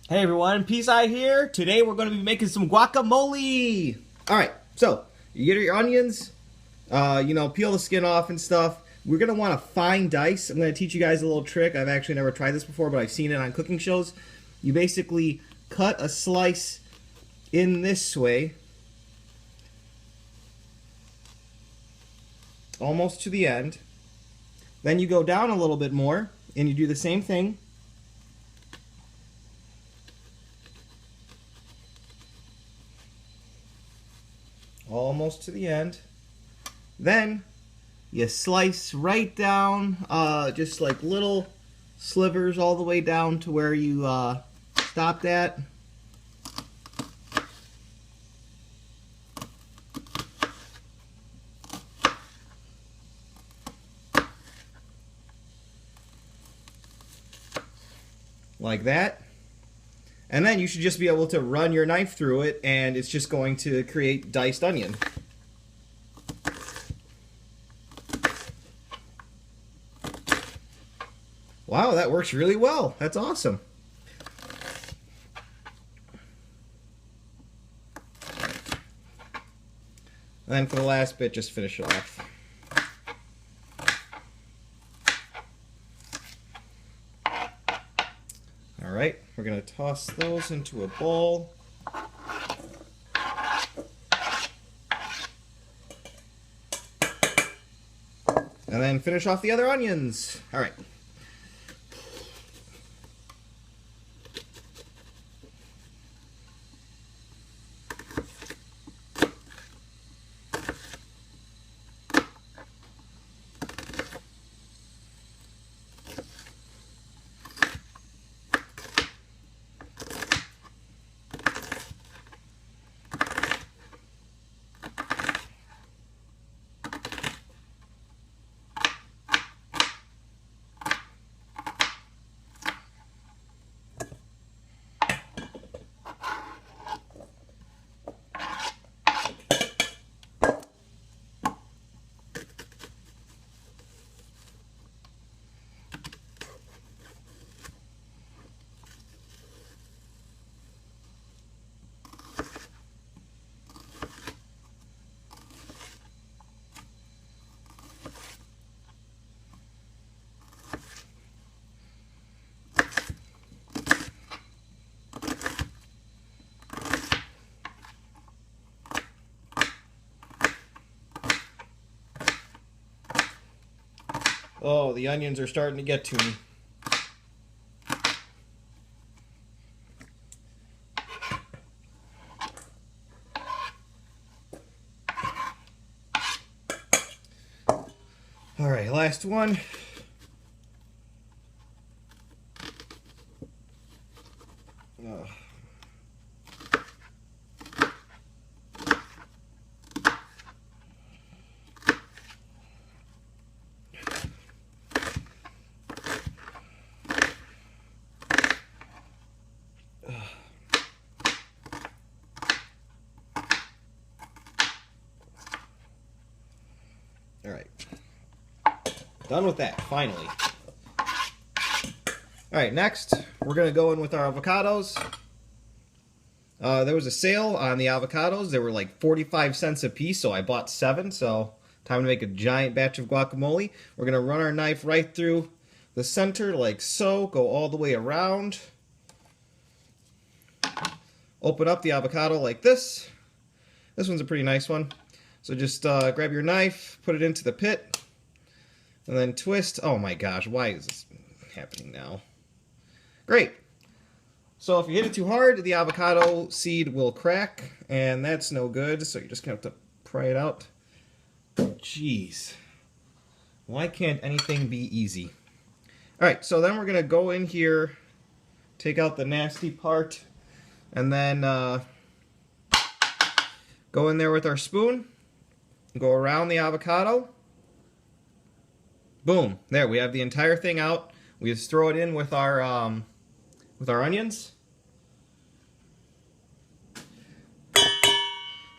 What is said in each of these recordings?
Hey everyone, Peace Eye here. Today we're going to be making some guacamole. All right, so you get your onions, peel the skin off and stuff. We're going to want a fine dice. I'm going to teach you guys a little trick. I've actually never tried this before, but I've seen it on cooking shows. You basically cut a slice in this way, almost to the end. Then you go down a little bit more, and you do the same thing. Almost to the end. Then you slice right down, just like little slivers all the way down to where you stopped at. Like that. And then you should just be able to run your knife through it, and it's just going to create diced onion. Wow, that works really well. That's awesome. And then for the last bit, just finish it off. Alright, we're going to toss those into a bowl. And then finish off the other onions. Alright. Oh, the onions are starting to get to me. All right, last one. Oh. All right. Done with that, finally. Alright, next, we're going to go in with our avocados. There was a sale on the avocados. They were like 45 cents a piece, so I bought 7. So, time to make a giant batch of guacamole. We're going to run our knife right through the center like so. Go all the way around. Open up the avocado like this. This one's a pretty nice one. So just grab your knife, put it into the pit, and then twist. Oh my gosh, why is this happening now? Great. So if you hit it too hard, the avocado seed will crack, and that's no good, so you're just going to have to pry it out. Jeez. Why can't anything be easy? Alright, so then we're going to go in here, take out the nasty part, and then go in there with our spoon, go around the avocado. Boom. There, we have the entire thing out. We just throw it in with our onions.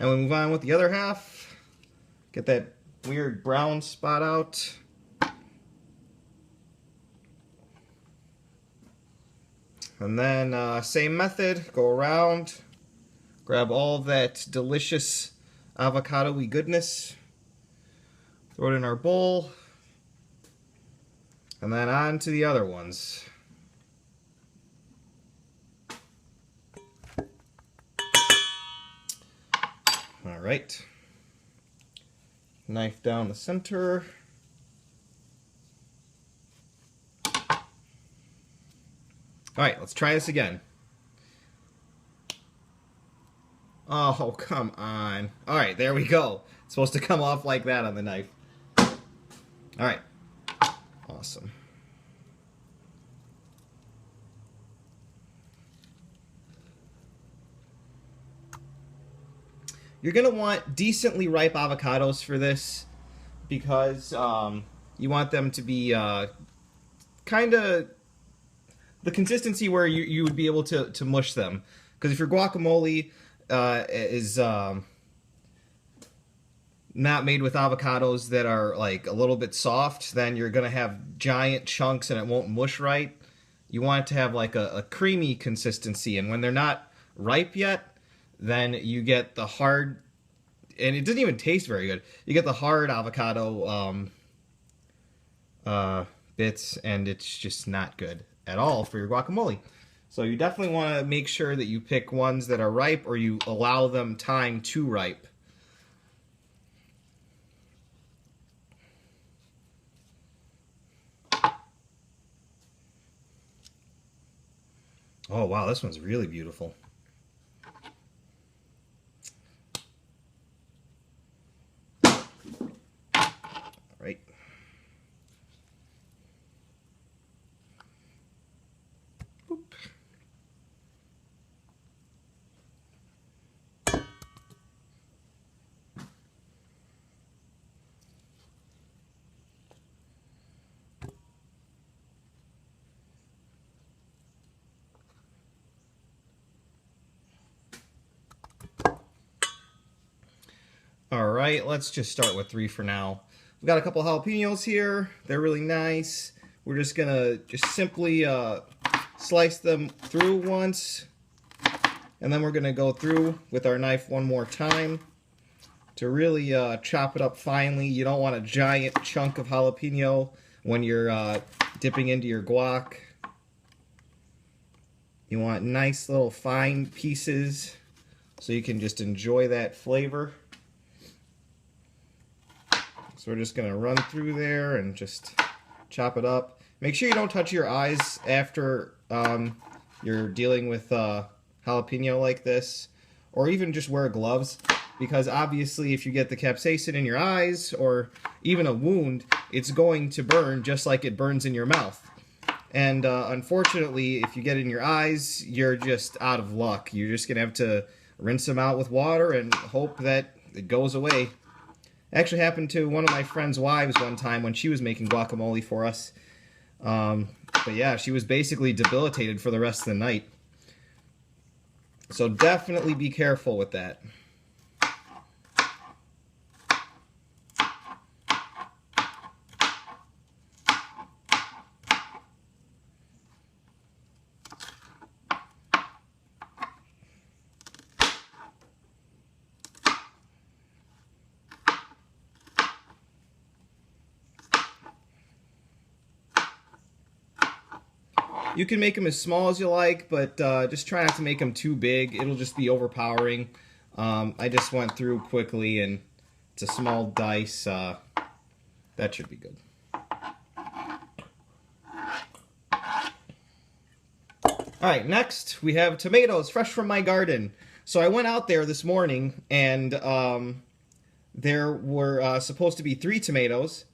And we move on with the other half. Get that weird brown spot out. And then same method, go around, grab all that delicious avocado-y goodness, throw it in our bowl, and then on to the other ones. All right. Knife down the center. All right, let's try this again. Oh, come on. All right, there we go. It's supposed to come off like that on the knife. All right. Awesome. You're going to want decently ripe avocados for this because you want them to be kind of the consistency where you would be able to mush them. Because if your guacamole is not made with avocados that are like a little bit soft, then you're going to have giant chunks and it won't mush right. You want it to have like a creamy consistency, and when they're not ripe yet, then you get the hard, and it doesn't even taste very good. You get the hard avocado bits, and it's just not good at all for your guacamole. So you definitely want to make sure that you pick ones that are ripe, or you allow them time to ripe. Oh wow, this one's really beautiful. Right. Boop. All right, let's just start with 3 for now. We've got a couple jalapenos here. They're really nice. We're just gonna simply slice them through once, and then we're gonna go through with our knife one more time to really chop it up finely. You don't want a giant chunk of jalapeno when you're dipping into your guac. You want nice little fine pieces so you can just enjoy that flavor. So we're just going to run through there and just chop it up. Make sure you don't touch your eyes after you're dealing with jalapeno like this, or even just wear gloves, because obviously if you get the capsaicin in your eyes or even a wound, it's going to burn just like it burns in your mouth. And unfortunately, if you get it in your eyes, you're just out of luck. You're just going to have to rinse them out with water and hope that it goes away. Actually happened to one of my friend's wives one time when she was making guacamole for us. But yeah, she was basically debilitated for the rest of the night. So definitely be careful with that. You can make them as small as you like, but just try not to make them too big. It'll just be overpowering. I just went through quickly, and it's a small dice. That should be good. Alright, next we have tomatoes fresh from my garden. So I went out there this morning, and there were supposed to be 3 tomatoes,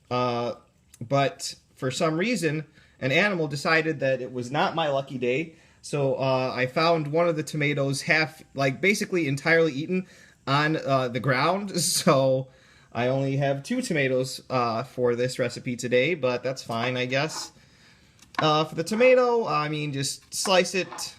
but for some reason an animal decided that it was not my lucky day, so I found one of the tomatoes basically entirely eaten on the ground, so I only have 2 tomatoes for this recipe today, but that's fine, I guess. For the tomato, I mean, just slice it,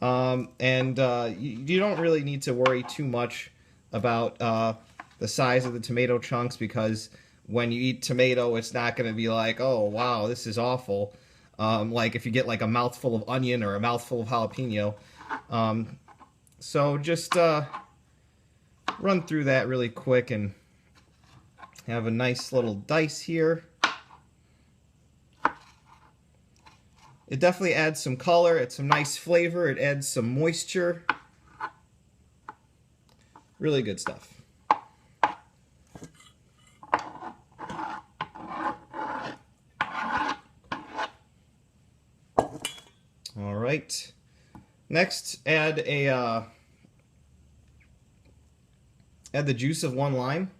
and you don't really need to worry too much about the size of the tomato chunks, because when you eat tomato, it's not going to be like, oh, wow, this is awful. like if you get like a mouthful of onion or a mouthful of jalapeno. So just run through that really quick and have a nice little dice here. It definitely adds some color, it's some nice flavor, it adds some moisture. Really good stuff. All right. Next, add the juice of 1 lime.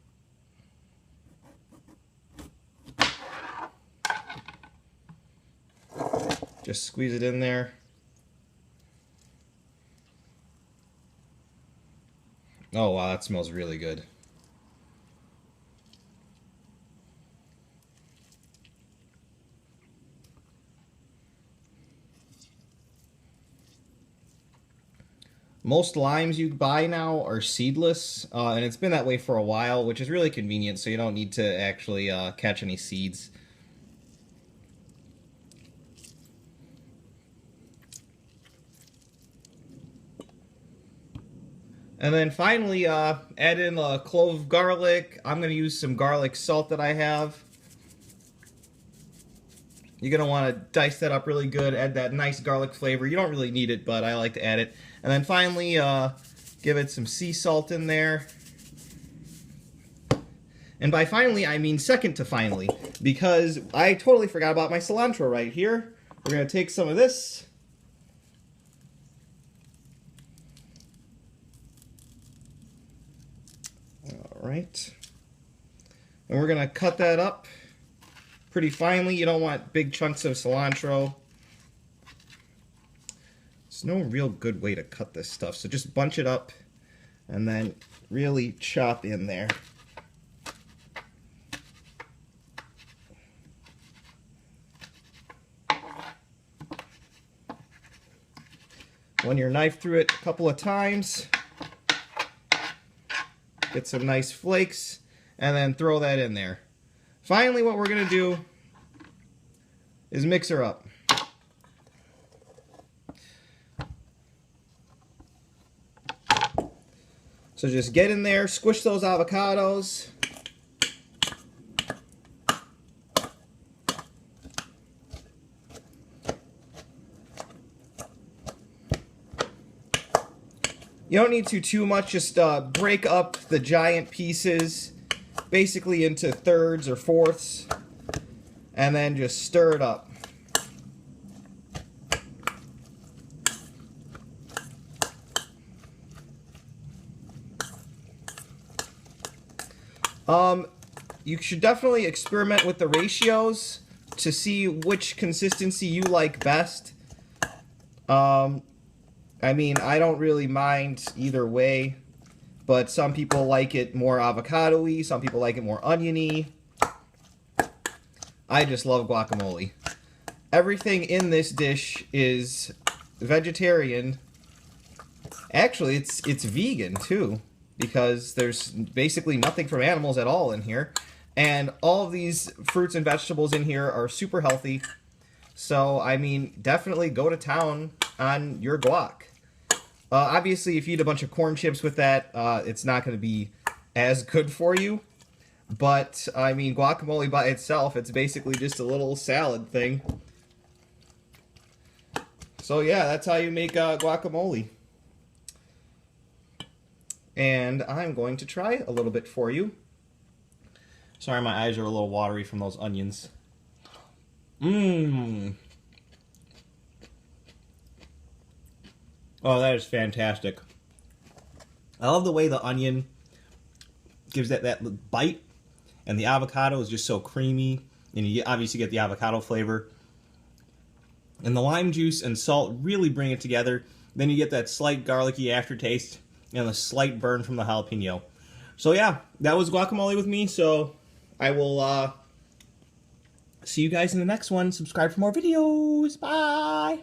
Just squeeze it in there. Oh wow, that smells really good. Most limes you buy now are seedless, and it's been that way for a while, which is really convenient, so you don't need to actually catch any seeds. And then finally, add in a clove of garlic. I'm going to use some garlic salt that I have. You're going to want to dice that up really good, add that nice garlic flavor. You don't really need it, but I like to add it. And then finally, give it some sea salt in there. And by finally, I mean second to finally, because I totally forgot about my cilantro right here. We're going to take some of this. Alright. And we're going to cut that up pretty finely. You don't want big chunks of cilantro. There's no real good way to cut this stuff, so just bunch it up and then really chop in there. Run your knife through it a couple of times. Get some nice flakes, and then throw that in there. Finally, what we're going to do is mix her up. So just get in there, squish those avocados. You don't need to too much, just break up the giant pieces basically into thirds or fourths and then just stir it up. You should definitely experiment with the ratios to see which consistency you like best. I mean, I don't really mind either way, but some people like it more avocado-y, some people like it more oniony. I just love guacamole. Everything in this dish is vegetarian. Actually, it's vegan too, because there's basically nothing from animals at all in here. And all of these fruits and vegetables in here are super healthy. So, I mean, definitely go to town on your guac. Obviously, if you eat a bunch of corn chips with that, it's not going to be as good for you. But, I mean, guacamole by itself, it's basically just a little salad thing. So, yeah, that's how you make guacamole. And I'm going to try a little bit for you. Sorry, my eyes are a little watery from those onions. Mmm. Oh, that is fantastic. I love the way the onion gives that bite, and the avocado is just so creamy, and you obviously get the avocado flavor. And the lime juice and salt really bring it together. Then you get that slight garlicky aftertaste and a slight burn from the jalapeno. So yeah, that was guacamole with me, so I will see you guys in the next one. Subscribe for more videos. Bye!